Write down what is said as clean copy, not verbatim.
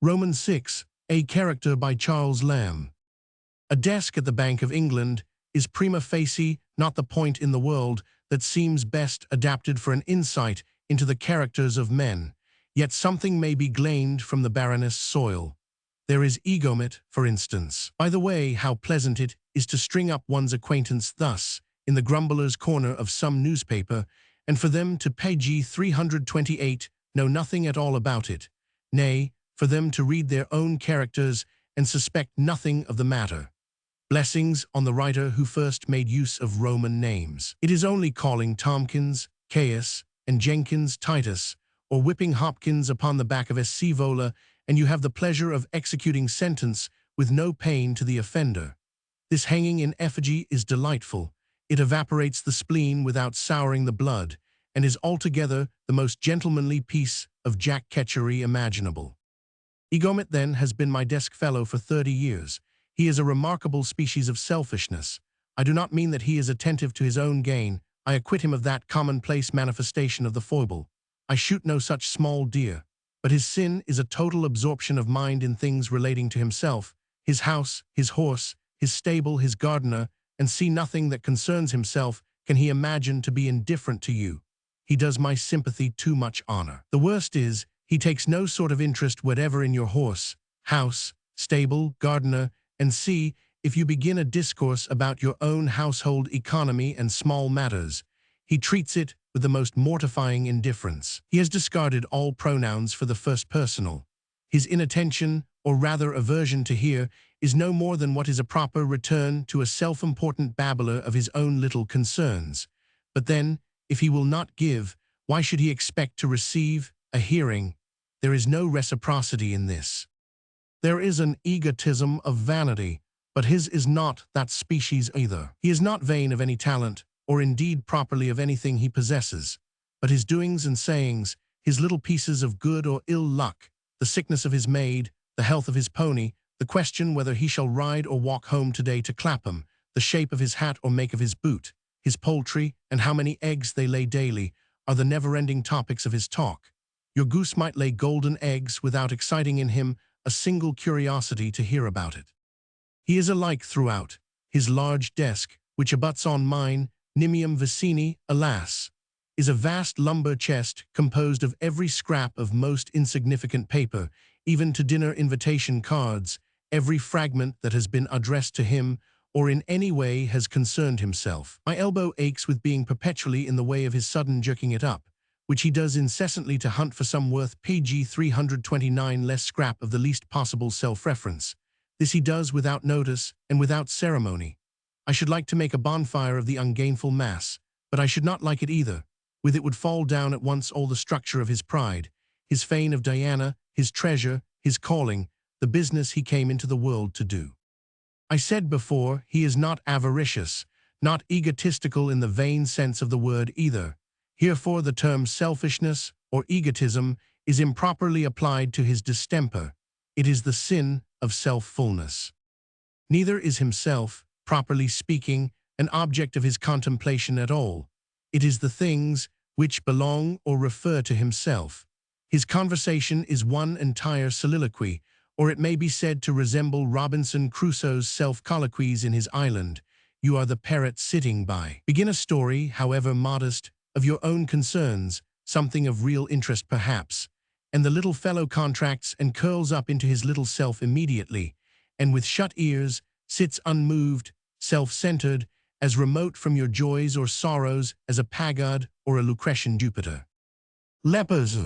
Roman 6, a character by Charles Lamb. A desk at the Bank of England is prima facie not the point in the world that seems best adapted for an insight into the characters of men, yet something may be gleaned from the barrenest soil. There is egomet, for instance. By the way, how pleasant it is to string up one's acquaintance thus, in the grumbler's corner of some newspaper, and for them to page 328 know nothing at all about it, nay, for them to read their own characters and suspect nothing of the matter. Blessings on the writer who first made use of Roman names. It is only calling Tomkins, Caius, and Jenkins Titus, or whipping Hopkins upon the back of Scaevola, and you have the pleasure of executing sentence with no pain to the offender. This hanging in effigy is delightful. It evaporates the spleen without souring the blood, and is altogether the most gentlemanly piece of jack-ketchery imaginable. Egomet, then, has been my desk fellow for 30 years. He is a remarkable species of selfishness. I do not mean that he is attentive to his own gain. I acquit him of that commonplace manifestation of the foible. I shoot no such small deer. But his sin is a total absorption of mind in things relating to himself, his house, his horse, his stable, his gardener, and see nothing that concerns himself can he imagine to be indifferent to you. He does my sympathy too much honor. The worst is, he takes no sort of interest whatever in your horse, house, stable, gardener, and see, if you begin a discourse about your own household economy and small matters, he treats it with the most mortifying indifference. He has discarded all pronouns for the first personal. His inattention, or rather aversion to hear, is no more than what is a proper return to a self-important babbler of his own little concerns. But then, if he will not give, why should he expect to receive a hearing? There is no reciprocity in this. There is an egotism of vanity, but his is not that species either. He is not vain of any talent, or indeed properly of anything he possesses, but his doings and sayings, his little pieces of good or ill luck, the sickness of his maid, the health of his pony, the question whether he shall ride or walk home today to Clapham, the shape of his hat or make of his boot, his poultry, and how many eggs they lay daily, are the never-ending topics of his talk. Your goose might lay golden eggs without exciting in him a single curiosity to hear about it. He is alike throughout. His large desk, which abuts on mine, Nimium vicini, alas, is a vast lumber chest composed of every scrap of most insignificant paper, even to dinner invitation cards, every fragment that has been addressed to him or in any way has concerned himself. My elbow aches with being perpetually in the way of his sudden jerking it up, which he does incessantly to hunt for some worth page 329 less scrap of the least possible self-reference. This he does without notice and without ceremony. I should like to make a bonfire of the ungainful mass, but I should not like it either. With it would fall down at once all the structure of his pride, his fane of Diana, his treasure, his calling, the business he came into the world to do. I said before, he is not avaricious, not egotistical in the vain sense of the word either. Herefore the term selfishness or egotism is improperly applied to his distemper. It is the sin of self-fullness. Neither is himself, properly speaking, an object of his contemplation at all. It is the things which belong or refer to himself. His conversation is one entire soliloquy, or it may be said to resemble Robinson Crusoe's self-colloquies in his island. You are the parrot sitting by. Begin a story, however modest, of your own concerns, something of real interest perhaps, and the little fellow contracts and curls up into his little self immediately, and with shut ears sits unmoved, self-centered, as remote from your joys or sorrows as a Pagod or a Lucretian Jupiter. Lepers.